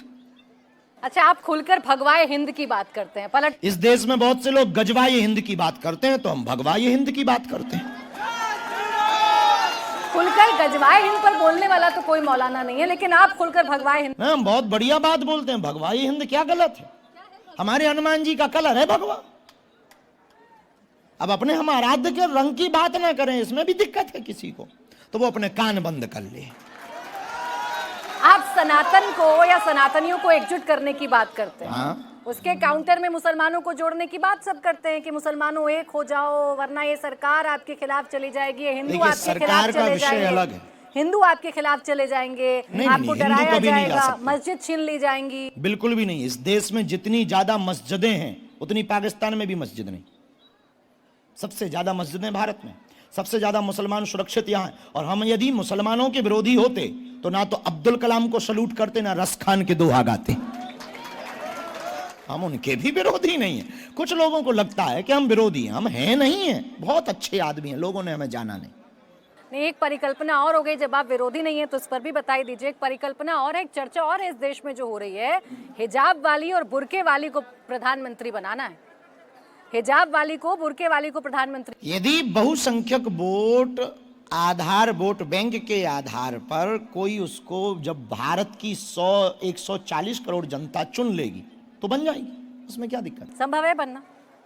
अच्छा, आप खुलकर भगवाए हिंद की बात करते हैं, पलट इस देश में बहुत से लोग गजवाए हिंद की बात करते हैं, तो हम भगवाए हिंद की बात करते हैं। खुलकर गजवाए हिंद पर बोलने वाला तो कोई मौलाना नहीं है, लेकिन आप खुलकर भगवाए हिंद। हम बहुत बढ़िया बात बोलते हैं, भगवाए हिंद क्या गलत है? हमारे हनुमान जी का कलर है भगवा। अब अपने हम आराध्य के रंग की बात ना करें, इसमें भी दिक्कत है किसी को, तो वो अपने कान बंद कर ले। आप सनातन को या सनातनियों को एकजुट करने की बात करते हैं। हाँ। उसके काउंटर में मुसलमानों को जोड़ने की बात सब करते हैं कि मुसलमानों एक हो जाओ, वरना ये सरकार आपके खिलाफ चली जाएगी, हिंदू आपके खिलाफ चले जाएंगे, अलग है। हिंदू आपके खिलाफ चले जाएंगे, आपको डराया जाएगा, मस्जिद छीन ली जाएंगी। बिल्कुल भी नहीं। इस देश में जितनी ज्यादा मस्जिदें हैं उतनी पाकिस्तान में भी मस्जिद नहीं। सबसे ज्यादा मस्जिदें भारत में, सबसे ज्यादा मुसलमान सुरक्षित यहाँ है। और हम यदि मुसलमानों के विरोधी होते तो ना तो अब्दुल कलाम को सलूट करते, ना रस खान के दोहा गाते। हम उनके भी विरोधी नहीं है। कुछ लोगों को लगता है कि हम विरोधी हैं, हम हैं नहीं है, बहुत अच्छे आदमी हैं, लोगों ने हमें जाना नहीं। एक परिकल्पना और हो गई, जब आप विरोधी नहीं है तो इस पर भी बताई दीजिए। एक परिकल्पना और है, एक चर्चा और है इस देश में जो हो रही है, हिजाब वाली और बुर्के वाली को प्रधानमंत्री बनाना है। हिजाब वाली को, बुर्के वाली को प्रधानमंत्री। यदि बहुसंख्यक वोट आधार वोट बैंक के आधार पर कोई उसको, जब भारत की 140 करोड़ जनता चुन लेगी तो बन जाएगी, उसमें क्या दिक्कत? संभव है बनना।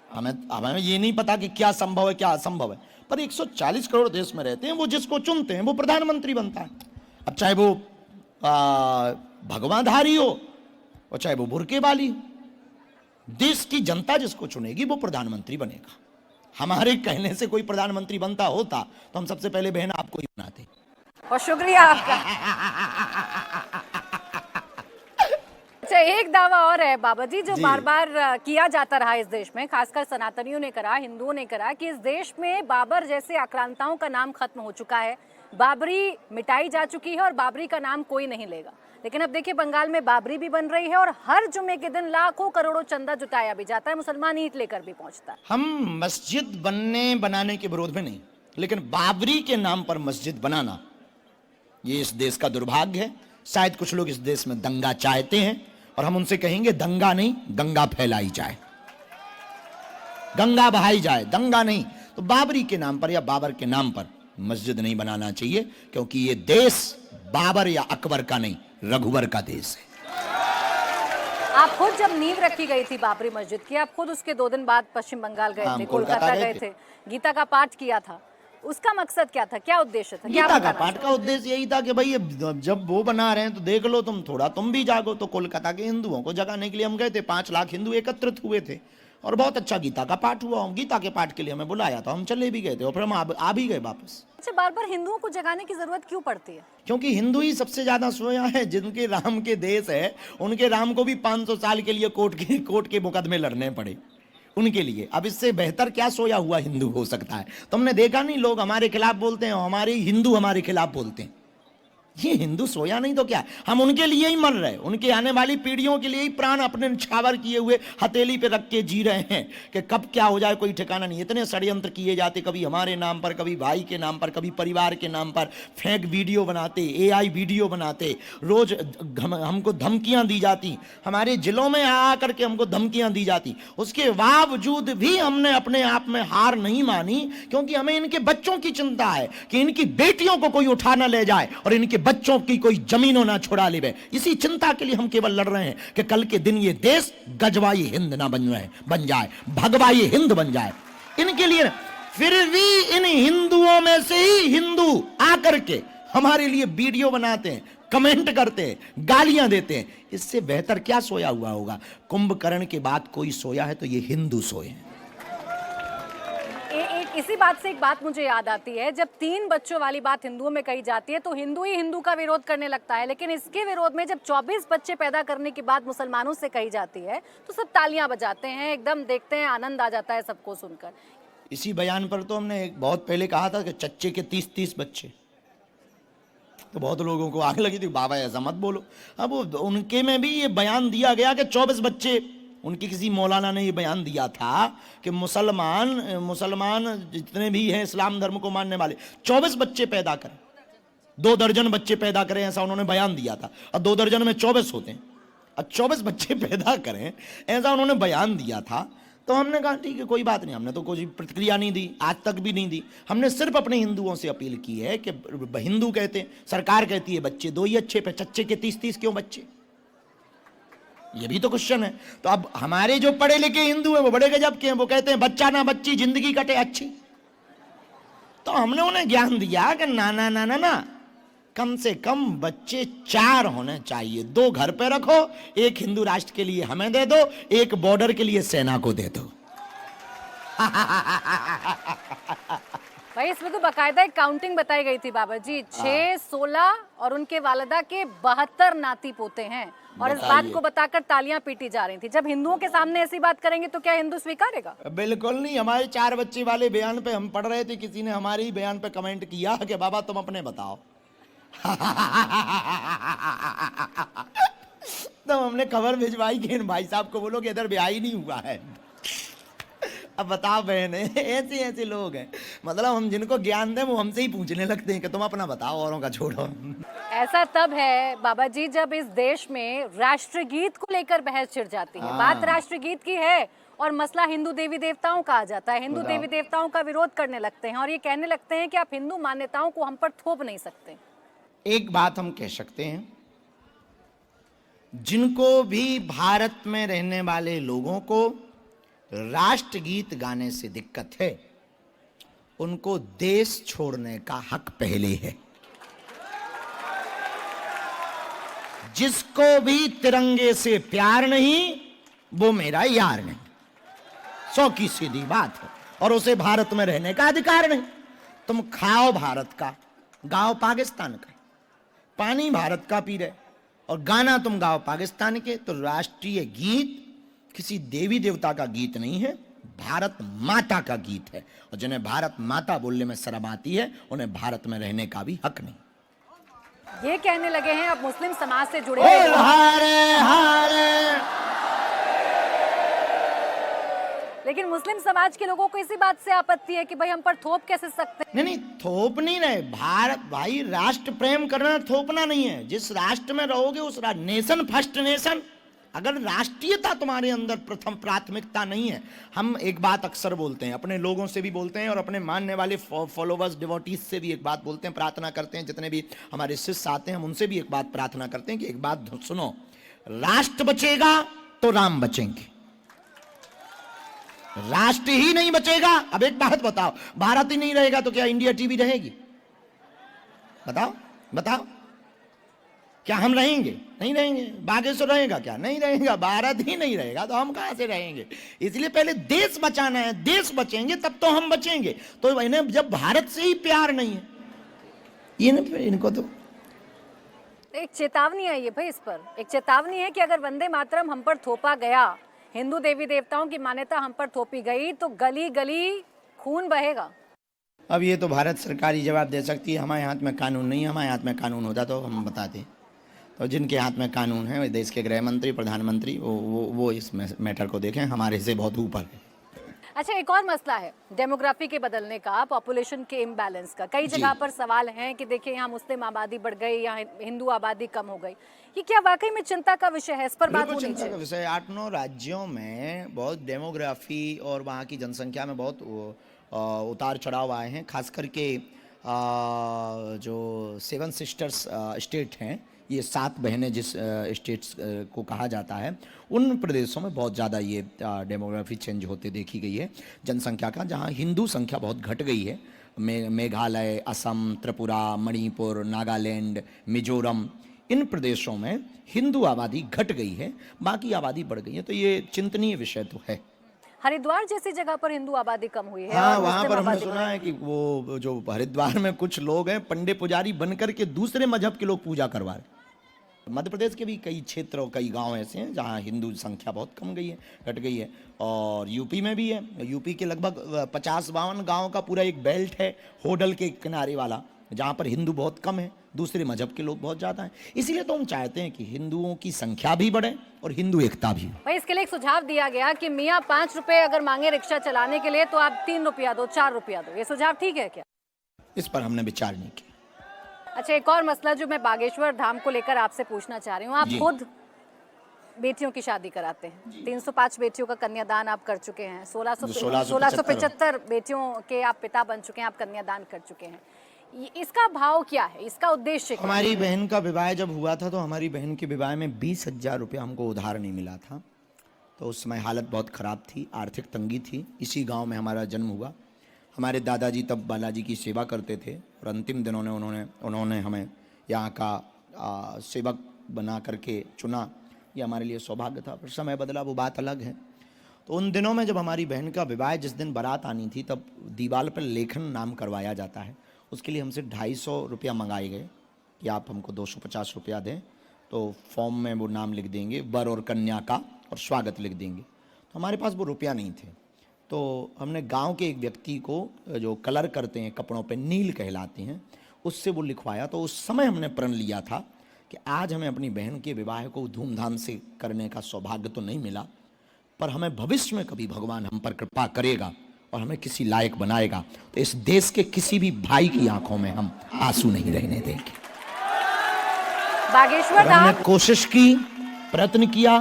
हमें ये नहीं पता कि क्या संभव है क्या असंभव है, पर 140 करोड़ देश में रहते हैं, वो जिसको चुनते हैं वो प्रधानमंत्री बनता है। अब चाहे वो भगवाधारी हो और चाहे वो बुर्के वाली हो, देश की जनता जिसको चुनेगी वो प्रधानमंत्री बनेगा। हमारे कहने से कोई प्रधानमंत्री बनता होता तो हम सबसे पहले बहन आपको ही बनाते। और शुक्रिया आपका। अच्छा, एक दावा और है बाबा जी, जो बार बार किया जाता रहा इस देश में, खासकर सनातनियों ने करा, हिंदुओं ने करा, कि इस देश में बाबर जैसे आक्रांताओं का नाम खत्म हो चुका है, बाबरी मिटाई जा चुकी है और बाबरी का नाम कोई नहीं लेगा। लेकिन अब देखिए, बंगाल में बाबरी भी बन रही है और हर जुम्मे के दिन लाखों करोड़ों चंदा जुटाया भी जाता है, मुसलमान ईंट लेकर भी पहुंचता है। हम मस्जिद बनाने के विरोध में नहीं, लेकिन बाबरी के नाम पर मस्जिद बनाना ये इस देश का दुर्भाग्य है। शायद कुछ लोग इस देश में दंगा चाहते हैं और हम उनसे कहेंगे दंगा नहीं, गंगा फैलाई जाए, गंगा बहाई जाए, दंगा नहीं। तो बाबरी के नाम पर या बाबर के नाम पर मस्जिद नहीं बनाना चाहिए, क्योंकि ये देश बाबर या अकबर का नहीं, रघुवर का देश है। आप खुद जब नींव रखी गई थी बाबरी मस्जिद की, आप खुद उसके 2 दिन बाद पश्चिम बंगाल गए थे, कोलकाता गए थे, गीता का पाठ किया था। उसका मकसद क्या था, क्या उद्देश्य था? गीता का पाठ का उद्देश्य यही था कि भाई जब वो बना रहे हैं तो देख लो तुम, थोड़ा तुम भी जागो। तो कोलकाता के हिंदुओं को जगाने के लिए हम गए थे, 5 लाख हिंदू एकत्रित हुए थे और बहुत अच्छा गीता का पाठ हुआ। गीता के पाठ के लिए हमें बुलाया था, हम चले भी गए थे और फिर हम आ भी गए वापस। अच्छा, बार बार हिंदुओं को जगाने की जरूरत क्यों पड़ती है? क्योंकि हिंदू ही सबसे ज्यादा सोया है। जिनके राम के देश है, उनके राम को भी 500 साल के लिए कोर्ट के मुकदमे लड़ने पड़े उनके लिए। अब इससे बेहतर क्या सोया हुआ हिंदू हो सकता है? तुमने देखा नहीं, लोग हमारे खिलाफ बोलते हैं, हमारे हिंदू हमारे खिलाफ बोलते हैं। ये हिंदू सोया नहीं तो क्या? हम उनके लिए ही मर रहे, उनके आने वाली पीढ़ियों के लिए ही प्राण अपने न्यौछावर किए हुए हथेली पे रख के जी रहे हैं कि कब क्या हो जाए कोई ठिकाना नहीं। इतने षड्यंत्र किए जाते, कभी हमारे नाम पर, कभी भाई के नाम पर, कभी परिवार के नाम पर, फेक वीडियो बनाते, AI वीडियो बनाते, रोज हमको धमकियां दी जाती, हमारे जिलों में आ करके हमको धमकियां दी जाती। उसके बावजूद भी हमने अपने आप में हार नहीं मानी, क्योंकि हमें इनके बच्चों की चिंता है कि इनकी बेटियों को कोई उठा ना ले जाए और इनके बच्चों की कोई जमीनों ना छुड़ा ले। इसी चिंता के लिए हम केवल लड़ रहे हैं कि कल के दिन ये देश गजवाई हिंद ना बन जाए, भगवाई हिंद बन जाए। इनके लिए फिर भी इन हिंदुओं में से ही हिंदू आकर के हमारे लिए वीडियो बनाते हैं, कमेंट करते हैं, गालियां देते हैं। इससे बेहतर क्या सोया हुआ होगा? कुंभकर्ण के बाद कोई सोया है तो ये हिंदू सोए हैं। इसी बात से एक बात मुझे याद आती है, जब 3 बच्चों वाली बात हिंदुओं में कही जाती है तो हिंदू ही हिंदू का विरोध करने लगता है, लेकिन इसके विरोध में जब 24 बच्चे पैदा करने की बात मुसलमानों से कही जाती है तो सब तालियां बजाते हैं, एकदम देखते हैं, आनंद आ जाता है सबको सुनकर। इसी बयान पर तो हमने बहुत पहले कहा था कि चच्चे के 30-30 बच्चे, तो बहुत लोगों को आग लगी थी, बाबा ऐसा मत बोलो। अब उनके में भी ये बयान दिया गया कि 24 बच्चे, उनकी किसी मौलाना ने ये बयान दिया था कि मुसलमान जितने भी हैं इस्लाम धर्म को मानने वाले 24 बच्चे पैदा करें, 2 दर्जन बच्चे पैदा करें, ऐसा उन्होंने बयान दिया था। और 2 दर्जन में 24 होते हैं, और 24 बच्चे पैदा करें ऐसा उन्होंने बयान दिया था। तो हमने कहा ठीक है, कोई बात नहीं, हमने तो कोई प्रतिक्रिया नहीं दी, आज तक भी नहीं दी। हमने सिर्फ अपने हिंदुओं से अपील की है कि हिंदू कहते हैं, सरकार कहती है बच्चे 2 ही अच्छे, पे चच्चे के 30-30 क्यों बच्चे, ये भी तो क्वेश्चन है। तो अब हमारे जो पढ़े लिखे हिंदू हैं वो बड़े गजब के हैं, वो कहते हैं बच्चा ना बच्ची जिंदगी कटे अच्छी। तो हमने उन्हें ज्ञान दिया कि ना ना ना ना ना, कम से कम बच्चे 4 होने चाहिए, 2 घर पे रखो, 1 हिंदू राष्ट्र के लिए हमें दे दो, 1 बॉर्डर के लिए सेना को दे दो। भाई इसमें तो बकायदा एक काउंटिंग बताई गई थी बाबा जी, 6, 16 और उनके वालिदा के 72 नाती पोते हैं, और इस बात को बताकर तालियां पीटी जा रही थी। जब हिंदुओं के सामने ऐसी बात करेंगे तो क्या हिंदू स्वीकारेगा? बिल्कुल नहीं। हमारे 4 बच्चे वाले बयान पे हम पढ़ रहे थे, किसी ने हमारे ही बयान पे कमेंट किया कि बाबा तुम अपने बताओ। तो हमने खबर भिजवाई कि इन भाई साहब को बोलो कि इधर ब्याह ही नहीं हुआ है। अब बताओ बहने, ऐसे ऐसे लोग हैं, मतलब हम जिनको ज्ञान दें वो हमसे ही पूछने लगते हैं कि तुम अपना बताओ, औरों का छोड़ो। ऐसा तब है बाबा जी जब इस देश में राष्ट्रगीत को लेकर बहस छिड़ जाती है। बात राष्ट्रगीत की है और मसला हिंदू देवी देवताओं का आ जाता है। हिंदू देवी देवताओं का विरोध करने लगते हैं और ये कहने लगते हैं कि आप हिंदू मान्यताओं को हम पर थोप नहीं सकते। एक बात हम कह सकते हैं, जिनको भी भारत में रहने वाले लोगों को राष्ट्रगीत गाने से दिक्कत है, उनको देश छोड़ने का हक पहले है। जिसको भी तिरंगे से प्यार नहीं वो मेरा यार नहीं, 100 की सीधी बात है, और उसे भारत में रहने का अधिकार नहीं। तुम खाओ भारत का, गाओ पाकिस्तान का, पानी भारत का पी रहे और गाना तुम गाओ पाकिस्तान के। तो राष्ट्रीय गीत किसी देवी देवता का गीत नहीं है, भारत माता का गीत है, और जिन्हें भारत माता बोलने में शर्म आती है उन्हें भारत में रहने का भी हक नहीं। ये कहने लगे हैं अब मुस्लिम समाज से जुड़े हारे हारे। लेकिन मुस्लिम समाज के लोगों को इसी बात से आपत्ति है कि भाई हम पर थोप कैसे सकते हैं। नहीं, थोप नहीं रहे। भारत भाई, राष्ट्र प्रेम करना थोपना नहीं है। जिस राष्ट्र में रहोगे उस नेशन फर्स्ट नेशन। अगर राष्ट्रीयता तुम्हारे अंदर प्रथम प्राथमिकता नहीं है, हम एक बात अक्सर बोलते हैं, अपने लोगों से भी बोलते हैं और अपने मानने वाले फॉलोवर्स डिवोटीज से भी एक बात बोलते हैं, प्रार्थना करते हैं, जितने भी हमारे शिष्य आते हैं हम उनसे भी एक बात प्रार्थना करते हैं कि एक बात सुनो, राष्ट्र बचेगा तो राम बचेंगे, राष्ट्र ही नहीं बचेगा। अब एक बात बताओ, भारत ही नहीं रहेगा तो क्या इंडिया टीवी रहेगी? बताओ बताओ, क्या हम रहेंगे? नहीं रहेंगे। बागेश्वर रहेगा क्या? नहीं रहेगा। भारत ही नहीं रहेगा तो हम कहां से रहेंगे? इसलिए पहले देश बचाना है, देश बचेंगे तब तो हम बचेंगे। तो इन्हें जब भारत से ही प्यार नहीं है, इनको तो एक चेतावनी आई है भाई, इस पर एक चेतावनी है कि अगर वंदे मातरम हम पर थोपा गया, हिंदू देवी देवताओं की मान्यता हम पर थोपी गई, तो गली गली खून बहेगा। अब ये तो भारत सरकार ही जवाब दे सकती है, हमारे हाथ में कानून नहीं है। हमारे हाथ में कानून होता तो हम बताते। तो जिनके हाथ में कानून है, देश के गृह मंत्री, प्रधानमंत्री, वो इस मैटर को देखें, हमारे से बहुत ऊपर है। अच्छा, एक और मसला है डेमोग्राफी के बदलने का, पॉपुलेशन के इम्बैलेंस का। कई जगह पर सवाल हैं कि देखिए यहाँ मुस्लिम आबादी बढ़ गई, यहाँ हिंदू आबादी कम हो गई। ये क्या वाकई में चिंता का विषय है? इस पर बात होनी चाहिए। चिंता का विषय 8-9 राज्यों में बहुत डेमोग्राफी और वहाँ की जनसंख्या में बहुत उतार चढ़ाव आए हैं। खास करके जो 7 सिस्टर्स स्टेट हैं, ये 7 बहनें जिस स्टेट्स को कहा जाता है, उन प्रदेशों में बहुत ज़्यादा ये डेमोग्राफी चेंज होते देखी गई है जनसंख्या का। जहाँ हिंदू संख्या बहुत घट गई है, मेघालय, असम, त्रिपुरा, मणिपुर, नागालैंड, मिजोरम, इन प्रदेशों में हिंदू आबादी घट गई है, बाकी आबादी बढ़ गई है। तो ये चिंतनीय विषय तो है। हरिद्वार जैसी जगह पर हिंदू आबादी कम हुई है हाँ, और वहां मुस्लिम पर हमने आबादी सुना है कि वो जो हरिद्वार में कुछ लोग हैं पंडे पुजारी बनकर के दूसरे मजहब के लोग पूजा करवा रहे। मध्य प्रदेश के भी कई क्षेत्र और कई गांव ऐसे हैं जहां हिंदू संख्या बहुत कम गई है, घट गई है। और यूपी में भी है। यूपी के लगभग 50-52 गांव का पूरा एक बेल्ट है होडल के किनारे वाला, जहां पर हिंदू बहुत कम है, दूसरे मजहब के लोग बहुत ज़्यादा हैं। इसीलिए तो हम चाहते हैं कि हिंदुओं की संख्या भी बढ़े और हिंदू एकता भी हो। भाई इसके लिए एक सुझाव दिया गया कि मियाँ 5 रुपए अगर मांगे रिक्शा चलाने के लिए तो आप 3 रुपया दो, 4 रुपया दो। ये सुझाव ठीक है क्या? इस पर हमने विचार नहीं किया। अच्छा, एक और मसला जो मैं बागेश्वर धाम को लेकर आपसे पूछना चाह रही हूँ, आप जी। खुद बेटियों की शादी कराते हैं। 305 बेटियों का कन्यादान आप कर चुके हैं। 1675 बेटियों के आप पिता बन चुके हैं, आप कन्यादान कर चुके हैं। इसका भाव क्या है, इसका उद्देश्य क्या है? हमारी बहन का विवाह जब हुआ था तो हमारी बहन के विवाह में 20,000 रुपया हमको उधार नहीं मिला था। तो उस समय हालत बहुत ख़राब थी, आर्थिक तंगी थी। इसी गांव में हमारा जन्म हुआ। हमारे दादाजी तब बालाजी की सेवा करते थे और अंतिम दिनों में उन्होंने हमें यहाँ का सेवक बना करके चुना। ये हमारे लिए सौभाग्य था। पर समय बदला, वो बात अलग है। तो उन दिनों में जब हमारी बहन का विवाह, जिस दिन बारात आनी थी, तब दीवार पर लेखन नाम करवाया जाता है। उसके लिए हमसे 250 रुपया मंगाए गए कि आप हमको 250 रुपया दें तो फॉर्म में वो नाम लिख देंगे, वर और कन्या का, और स्वागत लिख देंगे। तो हमारे पास वो रुपया नहीं थे। तो हमने गांव के एक व्यक्ति को, जो कलर करते हैं कपड़ों पे, नील कहलाते हैं, उससे वो लिखवाया। तो उस समय हमने प्रण लिया था कि आज हमें अपनी बहन के विवाह को धूमधाम से करने का सौभाग्य तो नहीं मिला, पर हमें भविष्य में कभी भगवान हम पर कृपा करेगा और हमें किसी लायक बनाएगा तो इस देश के किसी भी भाई की आंखों में हम आंसू नहीं रहने देंगे। बागेश्वर हमने धाम कोशिश की, प्रयत्न किया,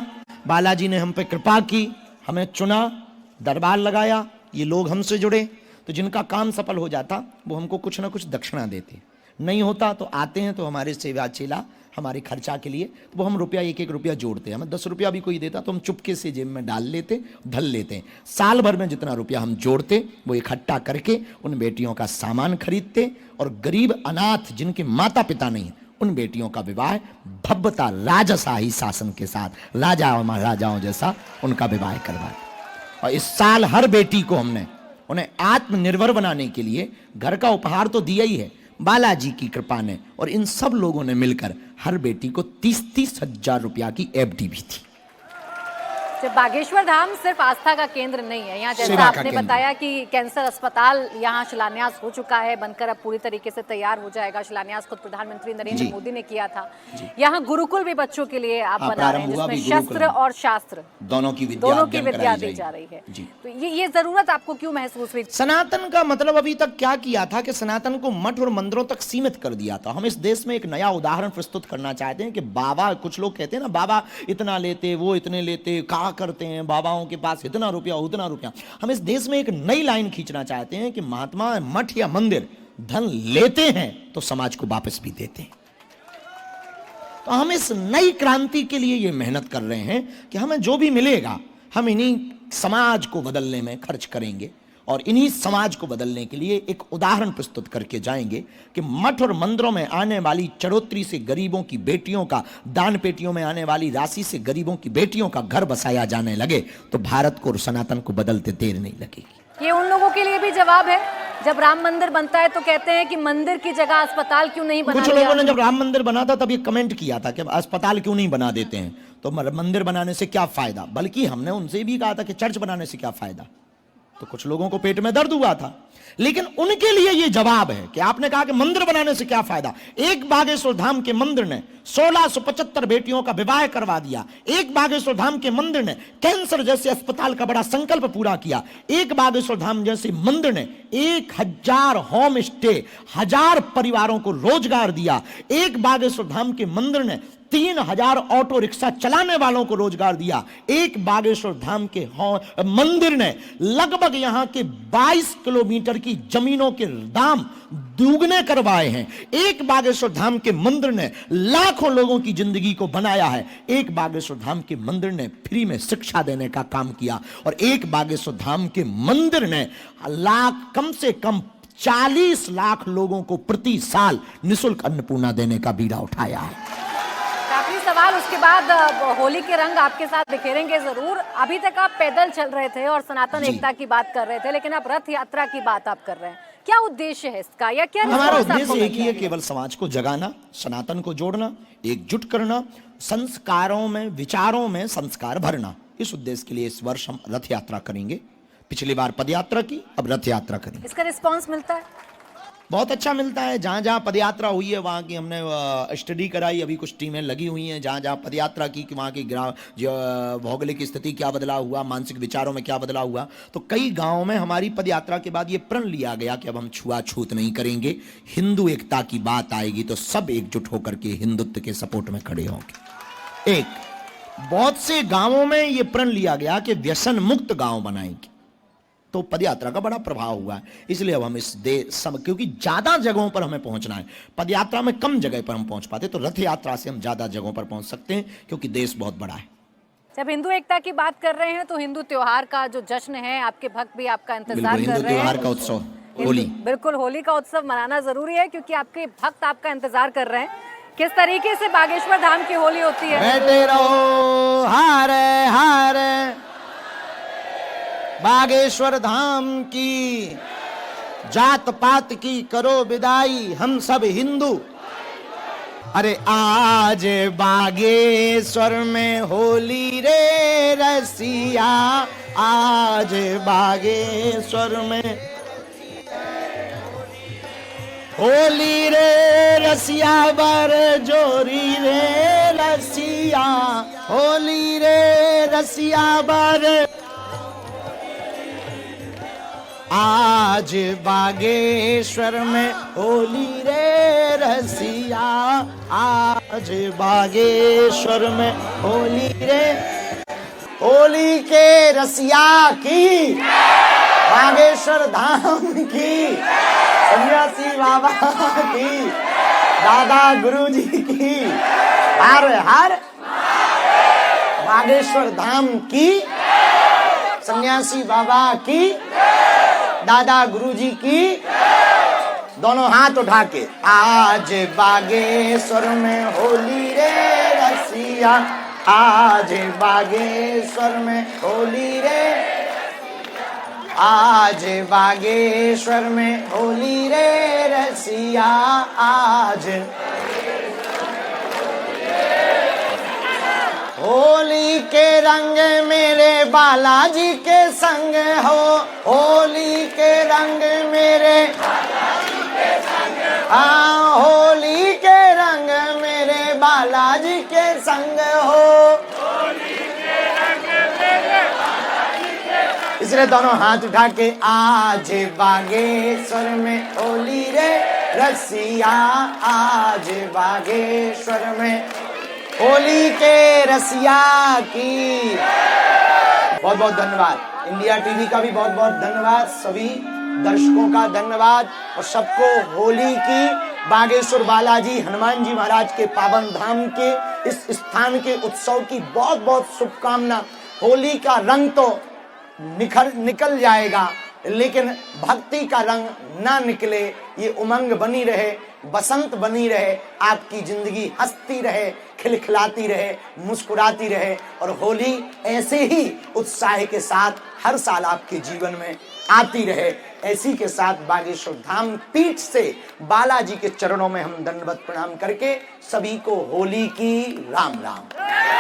बालाजी ने हम पे कृपा की, हमें चुना, दरबार लगाया, ये लोग हमसे जुड़े। तो जिनका काम सफल हो जाता वो हमको कुछ ना कुछ दक्षिणा देते, नहीं होता तो आते हैं तो हमारे सेवा चेला हमारे खर्चा के लिए, तो वो हम रुपया 1-1 रुपया जोड़ते हैं। हमें 10 रुपया भी कोई देता तो हम चुपके से जेब में डाल लेते, धल लेते। साल भर में जितना रुपया हम जोड़ते वो इकट्ठा करके उन बेटियों का सामान खरीदते और गरीब अनाथ जिनके माता पिता नहीं उन बेटियों का विवाह भव्यता राजशाही शासन के साथ राजा और महाराजाओं जैसा उनका विवाह करवाते। और इस साल हर बेटी को हमने उन्हें आत्मनिर्भर बनाने के लिए घर का उपहार तो दिया ही है, बालाजी की कृपा ने और इन सब लोगों ने मिलकर हर बेटी को 30-30 हजार रुपया की एफडी भी थी। बागेश्वर धाम सिर्फ आस्था का केंद्र नहीं है। यहाँ जैसा आपने बताया कि कैंसर अस्पताल यहाँ शिलान्यास हो चुका है, बनकर अब पूरी तरीके से तैयार हो जाएगा। शिलान्यास खुद प्रधानमंत्री नरेंद्र मोदी ने किया था। यहाँ गुरुकुल भी बच्चों के लिए आप बना रहे हैं, जिसमें शस्त्र और शास्त्र दोनों की विद्या दी जा रही है। तो ये जरूरत आपको क्यों महसूस हुई? सनातन का मतलब अभी तक क्या किया था कि सनातन को मठ और मंदिरों तक सीमित कर दिया था। हम इस देश में एक नया उदाहरण प्रस्तुत करना चाहते हैं कि बाबा, कुछ लोग कहते हैं ना बाबा इतना लेते, वो इतने लेते, कहा करते हैं बाबाओं के पास इतना रुपया उतना रुपया। हम इस देश में एक नई लाइन खींचना चाहते हैं कि महात्मा मठ या मंदिर धन लेते हैं तो समाज को वापस भी देते हैं। तो हम इस नई क्रांति के लिए ये मेहनत कर रहे हैं कि हमें जो भी मिलेगा हम इन्हीं समाज को बदलने में खर्च करेंगे और इन्हीं समाज को बदलने के लिए एक उदाहरण प्रस्तुत करके जाएंगे कि मठ और मंदिरों में आने वाली चढ़ोतरी से गरीबों की बेटियों का, दान पेटियों में आने वाली राशि से गरीबों की बेटियों का घर बसाया जाने लगे तो भारत को और सनातन को बदलते देर नहीं लगेगी। ये उन लोगों के लिए भी जवाब है, जब राम मंदिर बनता है तो कहते हैं कि मंदिर की जगह अस्पताल क्यों नहीं बना? कुछ लोगों ने जब राम मंदिर बना था तब ये कमेंट किया था कि अस्पताल क्यों नहीं बना देते हैं, तो मंदिर बनाने से क्या फायदा। बल्कि हमने उनसे भी कहा था कि चर्च बनाने से क्या फायदा। तो कुछ लोगों को पेट में दर्द हुआ था, लेकिन उनके लिए यह जवाब है कि आपने कहा कि मंदिर बनाने से क्या फायदा। एक बागेश्वर धाम के मंदिर ने 1675 बेटियों का विवाह करवा दिया। एक बागेश्वर धाम के मंदिर ने कैंसर जैसे अस्पताल का बड़ा संकल्प पूरा किया। एक बागेश्वर धाम जैसे मंदिर ने 1000 होम स्टे, 1000 परिवारों को रोजगार दिया। एक बागेश्वर धाम के मंदिर ने 3000 ऑटो रिक्शा चलाने वालों को रोजगार दिया। एक बागेश्वर धाम के मंदिर ने लगभग यहां के 22 किलोमीटर की जमीनों के दाम दुगने करवाए हैं। एक बागेश्वर धाम के मंदिर ने लाखों लोगों की जिंदगी को बनाया है। एक बागेश्वर धाम के मंदिर ने फ्री में शिक्षा देने का काम किया और एक बागेश्वर धाम के मंदिर ने कम से कम 40 लाख लोगों को प्रति साल निःशुल्क अन्नपूर्णा देने का बीड़ा उठाया है। सवाल उसके बाद होली के रंग आपके साथ बिखेरेंगे जरूर। अभी तक आप पैदल चल रहे थे और सनातन एकता की बात कर रहे थे, लेकिन अब रथ यात्रा की बात आप कर रहे हैं। क्या उद्देश्य है इसका, या क्या हमारा response आपको उद्देश्य एक मिल ही है, रहा केवल समाज को जगाना, सनातन को जोड़ना, एकजुट करना, संस्कारों में, विचारों में संस्कार भरना। इस उद्देश्य के लिए इस वर्ष हम रथ यात्रा करेंगे। पिछली बार पद यात्रा की, अब रथ यात्रा करेंगे। इसका रिस्पॉन्स मिलता है? बहुत अच्छा मिलता है। जहाँ जहाँ पदयात्रा हुई है वहाँ की हमने स्टडी कराई, अभी कुछ टीमें लगी हुई हैं। जहाँ जहाँ पदयात्रा की कि वहाँ की भौगोलिक स्थिति क्या बदलाव हुआ, मानसिक विचारों में क्या बदलाव हुआ, तो कई गांवों में हमारी पदयात्रा के बाद ये प्रण लिया गया कि अब हम छुआछूत नहीं करेंगे। हिंदू एकता की बात आएगी तो सब एकजुट होकर के हिंदुत्व के सपोर्ट में खड़े होंगे। एक बहुत से गांवों में ये प्रण लिया गया कि व्यसन मुक्त गांव बनाएंगे, तो पदयात्रा का बड़ा प्रभाव हुआ है। इसलिए अब हम इस क्योंकि ज्यादा जगहों पर हमें पहुंचना है, पदयात्रा में कम जगह पर हम पहुंच पाते, तो रथ यात्रा से हम ज्यादा जगहों पर पहुंच सकते हैं, क्योंकि देश बहुत बड़ा है। जब हिंदू एकता की बात कर रहे हैं तो हिंदू त्योहार का जो जश्न है, आपके भक्त भी आपका इंतजार कर रहे हैं। हिंदू त्योहार का उत्सव होली, बिल्कुल होली का उत्सव मनाना जरूरी है, क्योंकि आपके भक्त आपका इंतजार कर रहे हैं। किस तरीके से बागेश्वर धाम की होली होती है? बैठे रहो हारे हारे, बागेश्वर धाम की जात पात की करो विदाई, हम सब हिंदू। अरे आज बागेश्वर में होली रे रसिया, आज बागेश्वर में होली रे रसिया, बर जोरी रे रसिया, होली रे रसिया बर। आज बागेश्वर में होली रे रसिया, आज बागेश्वर में होली रे, होली के रसिया की, बागेश्वर धाम की, सन्यासी बाबा की, दादा गुरुजी की, हर हर बागेश्वर धाम की, सन्यासी बाबा की, दादा गुरुजी की। दोनों हाथ उठा के, आज बागेश्वर में होली रे रसिया, आज बागेश्वर में होली रे, आज बागेश्वर में होली रे रसिया, आज होली के रंग मेरे बालाजी के संग हो, होली के रंग मेरे, हाँ होली के रंग मेरे बालाजी के संग हो। इसलिए दोनों हाथ उठा के, आज बागेश्वर में होली रे रसिया, आज बागेश्वर में होली के रसिया की। बहुत बहुत धन्यवाद। इंडिया टीवी का भी बहुत बहुत धन्यवाद, सभी दर्शकों का धन्यवाद, और सबको होली की, बागेश्वर बालाजी हनुमान जी महाराज के पावन धाम के इस स्थान के उत्सव की बहुत बहुत शुभकामना। होली का रंग तो निकल जाएगा, लेकिन भक्ति का रंग ना निकले, ये उमंग बनी रहे, बसंत बनी रहे, आपकी जिंदगी हंसती रहे, खिलखिलाती रहे, मुस्कुराती रहे, और होली ऐसे ही उत्साह के साथ हर साल आपके जीवन में आती रहे। ऐसी के साथ बागेश्वर धाम पीठ से बालाजी के चरणों में हम दंडवत प्रणाम करके सभी को होली की राम राम।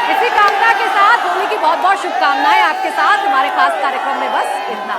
इसी कामना के साथ होली की बहुत बहुत शुभकामनाएं आपके साथ हमारे खास कार्यक्रम में बस इतना।